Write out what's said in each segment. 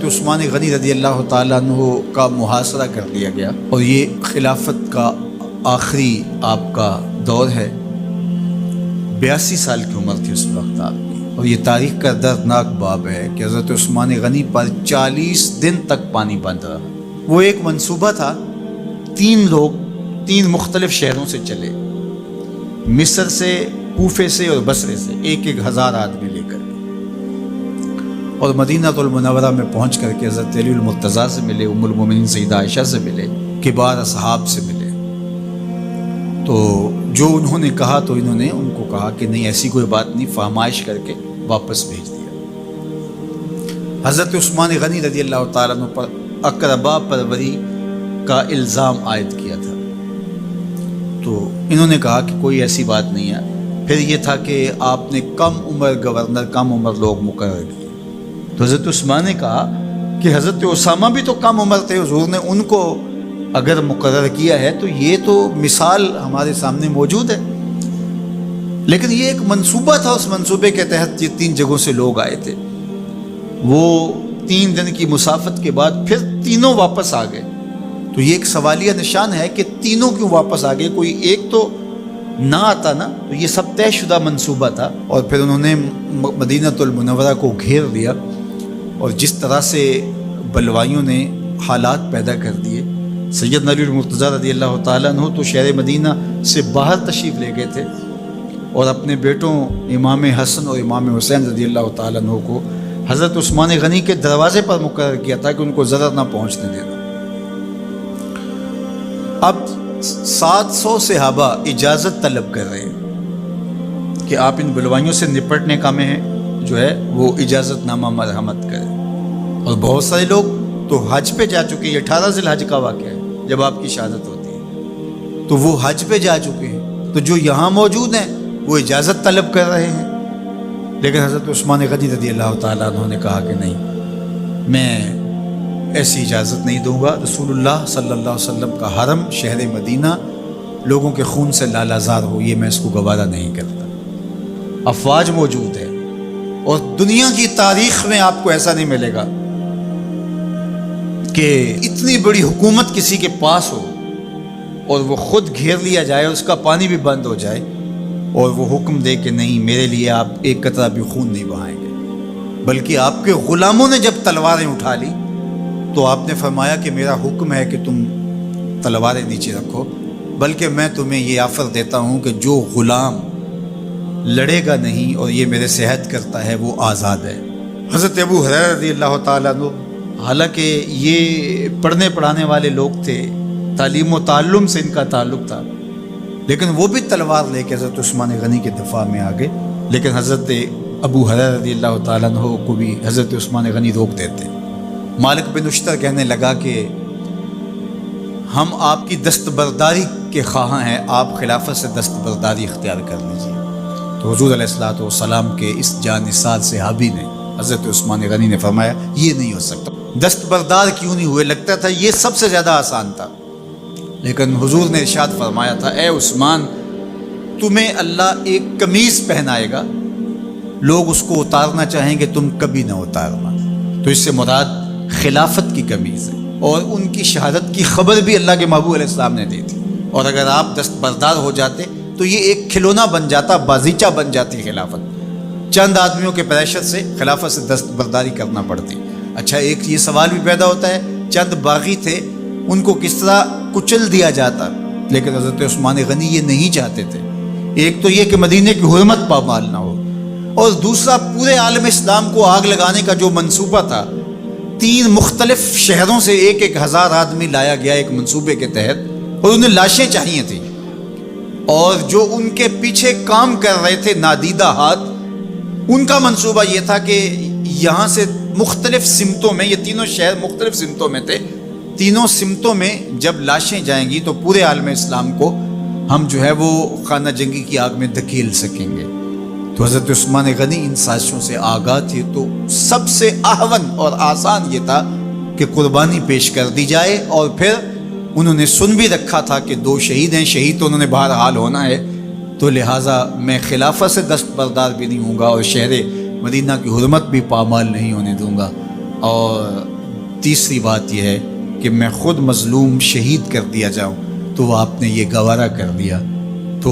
حضرت عثمان غنی رضی اللہ تعالیٰ عنہ کا محاصرہ کر لیا گیا، اور یہ خلافت کا آخری آپ کا دور ہے۔ 82 سال کی عمر تھی اس وقت آپ کی، اور یہ تاریخ کا دردناک باب ہے کہ حضرت عثمان غنی پر 40 دن تک پانی بند رہا۔ وہ ایک منصوبہ تھا، 3 لوگ 3 مختلف شہروں سے چلے، مصر سے، کوفے سے اور بصرے سے، 1,000 آدمی لے کر، اور مدینہ المنورہ میں پہنچ کر کے حضرت علی المرتضیٰ سے ملے، ام المومنین سیدہ عائشہ سے ملے، کبار اصحاب سے ملے۔ تو جو انہوں نے کہا تو انہوں نے ان کو کہا کہ نہیں، ایسی کوئی بات نہیں، فرمائش کر کے واپس بھیج دیا۔ حضرت عثمان غنی رضی اللہ تعالیٰ عنہ پر اقربا پروری کا الزام عائد کیا تھا، تو انہوں نے کہا کہ کوئی ایسی بات نہیں ہے۔ پھر یہ تھا کہ آپ نے کم عمر گورنر، کم عمر لوگ مقرر کیے، تو حضرت عثمان نے کہا کہ حضرت اسامہ بھی تو کم عمر تھے، حضور نے ان کو اگر مقرر کیا ہے تو یہ تو مثال ہمارے سامنے موجود ہے۔ لیکن یہ ایک منصوبہ تھا، اس منصوبے کے تحت یہ 3 جگہوں سے لوگ آئے تھے۔ وہ 3 دن کی مسافت کے بعد پھر تینوں واپس آ گئے، تو یہ ایک سوالیہ نشان ہے کہ تینوں کیوں واپس آ گئے، کوئی ایک تو نہ آتا نا۔ تو یہ سب طے شدہ منصوبہ تھا، اور پھر انہوں نے مدینہ المنورہ کو گھیر لیا، اور جس طرح سے بلوائیوں نے حالات پیدا کر دیے۔ سیدنا علی المرتضیٰ رضی اللہ تعالیٰ عنہ تو شہر مدینہ سے باہر تشریف لے گئے تھے، اور اپنے بیٹوں امام حسن اور امام حسین رضی اللہ تعالیٰ عنہ کو حضرت عثمان غنی کے دروازے پر مقرر کیا تھا کہ ان کو ضرر نہ پہنچنے دینا۔ اب 700 صحابہ اجازت طلب کر رہے ہیں کہ آپ ان بلوائیوں سے نپٹنے کا میں جو ہے وہ اجازت نامہ مرحمت کریں، اور بہت سارے لوگ تو حج پہ جا چکے ہیں۔ 18 ذی الحج کا واقعہ ہے جب آپ کی شہادت ہوتی ہے، تو وہ حج پہ جا چکے ہیں، تو جو یہاں موجود ہیں وہ اجازت طلب کر رہے ہیں۔ لیکن حضرت عثمان غنی رضی اللہ تعالیٰ عنہ نے کہا کہ نہیں، میں ایسی اجازت نہیں دوں گا۔ رسول اللہ صلی اللہ علیہ وسلم کا حرم شہر مدینہ لوگوں کے خون سے لالازار ہو، یہ میں اس کو گوارا نہیں کرتا۔ افواج موجود ہے، اور دنیا کی تاریخ میں آپ کو ایسا نہیں ملے گا کہ اتنی بڑی حکومت کسی کے پاس ہو اور وہ خود گھیر لیا جائے، اس کا پانی بھی بند ہو جائے، اور وہ حکم دے کہ نہیں، میرے لیے آپ ایک قطرہ بھی خون نہیں بہائیں گے۔ بلکہ آپ کے غلاموں نے جب تلواریں اٹھا لی تو آپ نے فرمایا کہ میرا حکم ہے کہ تم تلواریں نیچے رکھو، بلکہ میں تمہیں یہ آفر دیتا ہوں کہ جو غلام لڑے گا نہیں اور یہ میرے صحت کرتا ہے وہ آزاد ہے۔ حضرت ابو ہریرہ رضی اللہ تعالیٰ عنہ، حالانکہ یہ پڑھنے پڑھانے والے لوگ تھے، تعلیم و تعلم سے ان کا تعلق تھا، لیکن وہ بھی تلوار لے کے حضرت عثمان غنی کے دفاع میں آ گئے۔ لیکن حضرت ابو ہریرہ رضی اللہ تعالیٰ عنہ کو بھی حضرت عثمان غنی روک دیتے۔ مالک بن اشتر کہنے لگا کہ ہم آپ کی دستبرداری کے خواہاں ہیں، آپ خلافت سے دستبرداری اختیار کر لیجیے۔ تو حضور علیہ الصلوۃ والسلام کے اس جانثار صحابی نے، حضرت عثمان غنی نے فرمایا یہ نہیں ہو سکتا۔ دستبردار کیوں نہیں ہوئے؟ لگتا تھا یہ سب سے زیادہ آسان تھا، لیکن حضور نے ارشاد فرمایا تھا، اے عثمان، تمہیں اللہ ایک قمیض پہنائے گا، لوگ اس کو اتارنا چاہیں گے، تم کبھی نہ اتارنا۔ تو اس سے مراد خلافت کی قمیض ہے، اور ان کی شہادت کی خبر بھی اللہ کے محبوب علیہ السلام نے دی تھی، اور اگر آپ دستبردار ہو جاتے تو یہ ایک کھلونا بن جاتا، بازیچہ بن جاتی خلافت۔ چند آدمیوں کے پریشر سے خلافت سے دستبرداری کرنا پڑتی۔ اچھا، ایک یہ سوال بھی پیدا ہوتا ہے، چند باغی تھے، ان کو کس طرح کچل دیا جاتا؟ لیکن حضرت عثمان غنی یہ نہیں چاہتے تھے۔ ایک تو یہ کہ مدینے کی حرمت پامال نہ ہو، اور دوسرا پورے عالم اسلام کو آگ لگانے کا جو منصوبہ تھا، 3 مختلف شہروں سے 1,000 آدمی لایا گیا ایک منصوبے کے تحت، اور انہیں لاشیں چاہیے تھیں، اور جو ان کے پیچھے کام کر رہے تھے نادیدہ ہاتھ، ان کا منصوبہ یہ تھا کہ یہاں سے مختلف سمتوں میں، یہ تینوں شہر مختلف سمتوں میں تھے، تینوں سمتوں میں جب لاشیں جائیں گی تو پورے عالم اسلام کو ہم جو ہے وہ خانہ جنگی کی آگ میں دھکیل سکیں گے۔ تو حضرت عثمان غنی ان سازشوں سے آگاہ تھے، تو سب سے اہون اور آسان یہ تھا کہ قربانی پیش کر دی جائے، اور پھر انہوں نے سن بھی رکھا تھا کہ 2 شہید ہیں، شہید تو انہوں نے بہرحال ہونا ہے، تو لہٰذا میں خلافت سے دستبردار بھی نہیں ہوں گا، اور شہر مدینہ کی حرمت بھی پامال نہیں ہونے دوں گا، اور تیسری بات یہ ہے کہ میں خود مظلوم شہید کر دیا جاؤں، تو وہ آپ نے یہ گوارا کر دیا۔ تو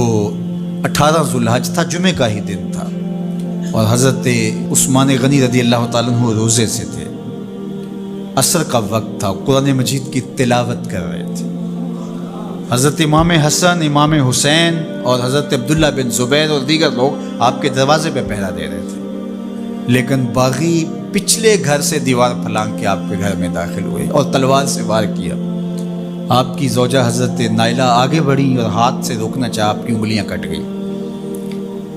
18 ذوالحج تھا، جمعہ کا ہی دن تھا، اور حضرت عثمان غنی رضی اللہ تعالیٰ عنہ روزے سے تھے، عصر کا وقت تھا، قرآن مجید کی تلاوت کر رہے تھے۔ حضرت امام حسن، امام حسین اور حضرت عبداللہ بن زبیر اور دیگر لوگ آپ کے دروازے پہ پہرا دے رہے تھے، لیکن باغی پچھلے گھر سے دیوار پھلانگ کے آپ کے گھر میں داخل ہوئے اور تلوار سے وار کیا۔ آپ کی زوجہ حضرت نائلہ آگے بڑھی اور ہاتھ سے روکنا چاہا، آپ کی انگلیاں کٹ گئی۔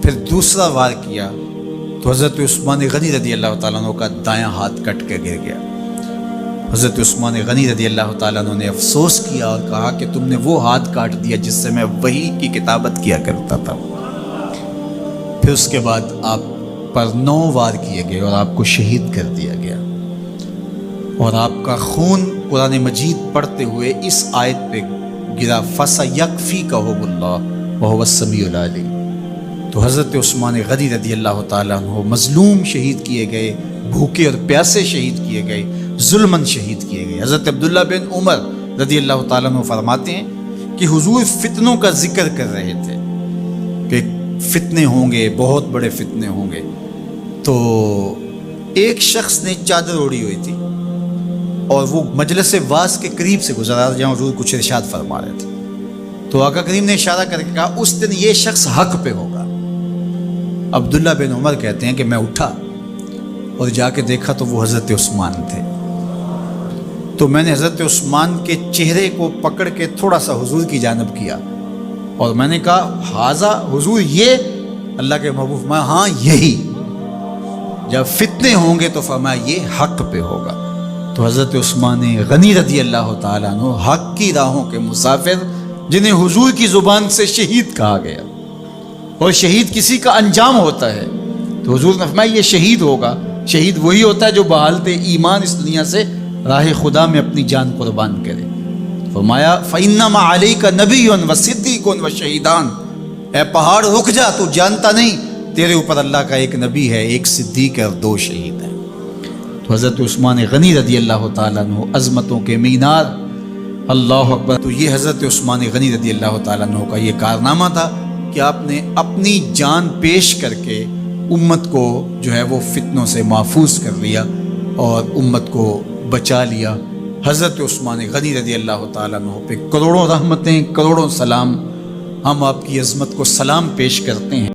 پھر دوسرا وار کیا تو حضرت عثمان غنی رضی اللہ تعالیٰ عنہ کا دایاں ہاتھ کٹ کے گر گیا۔ حضرت عثمان غنی رضی اللہ تعالیٰ عنہ نے افسوس کیا اور کہا کہ تم نے وہ ہاتھ کاٹ دیا جس سے میں وحی کی کتابت کیا کرتا تھا۔ پھر اس کے بعد آپ پر 9 وار کیے گئے اور آپ کو شہید کر دیا گیا، اور آپ کا خون قرآن مجید پڑھتے ہوئے اس آیت پہ گرا، فَسَيَكْفِيكَهُمُ اللَّهُ وَهُوَ السَّمِيعُ الْعَلِيمُ۔ تو حضرت عثمان غنی رضی اللہ تعالیٰ عنہ مظلوم شہید کیے گئے، بھوکے اور پیاسے شہید کیے گئے، ظلماً شہید کیے گئے۔ حضرت عبداللہ بن عمر رضی اللہ تعالیٰ عنہ فرماتے ہیں کہ حضور فتنوں کا ذکر کر رہے تھے کہ فتنے ہوں گے، بہت بڑے فتنے ہوں گے۔ تو ایک شخص نے چادر اوڑھی ہوئی تھی اور وہ مجلس واعظ کے قریب سے گزرا جہاں حضور کچھ ارشاد فرما رہے تھے، تو آقا کریم نے اشارہ کر کے کہا اس دن یہ شخص حق پہ ہوگا۔ عبداللہ بن عمر کہتے ہیں کہ میں اٹھا اور جا کے دیکھا تو وہ حضرت عثمان تھے۔ تو میں نے حضرت عثمان کے چہرے کو پکڑ کے تھوڑا سا حضور کی جانب کیا اور میں نے کہا حاضہ حضور، یہ اللہ کے محبوب، میں ہاں یہی، جب فتنے ہوں گے تو فرمایا یہ حق پہ ہوگا۔ تو حضرت عثمان غنی رضی اللہ تعالیٰ عنہ حق کی راہوں کے مسافر، جنہیں حضور کی زبان سے شہید کہا گیا، اور شہید کسی کا انجام ہوتا ہے، تو حضور نے فرمایا یہ شہید ہوگا۔ شہید وہی ہوتا ہے جو بحالت ایمان اس دنیا سے راہ خدا میں اپنی جان قربان کرے۔ فرمایا فَإِنَّمَا عَلَيْكَ نَبِيٌّ وَصِدِّيقٌ وَشَهِيدَانِ، اے پہاڑ رک جا، تو جانتا نہیں تیرے اوپر اللہ کا ایک نبی ہے، ایک صدیق ہے اور 2 شہید ہیں۔ تو حضرت عثمان غنی رضی اللہ تعالیٰ عنہ عظمتوں کے مینار، اللہ اکبر۔ تو یہ حضرت عثمان غنی رضی اللہ تعالیٰ عنہ کا یہ کارنامہ تھا کہ آپ نے اپنی جان پیش کر کے امت کو جو ہے وہ فتنوں سے محفوظ کر لیا اور امت کو بچا لیا۔ حضرت عثمان غنی رضی اللہ تعالیٰ عنہ پہ کروڑوں رحمتیں، کروڑوں سلام۔ ہم آپ کی عظمت کو سلام پیش کرتے ہیں۔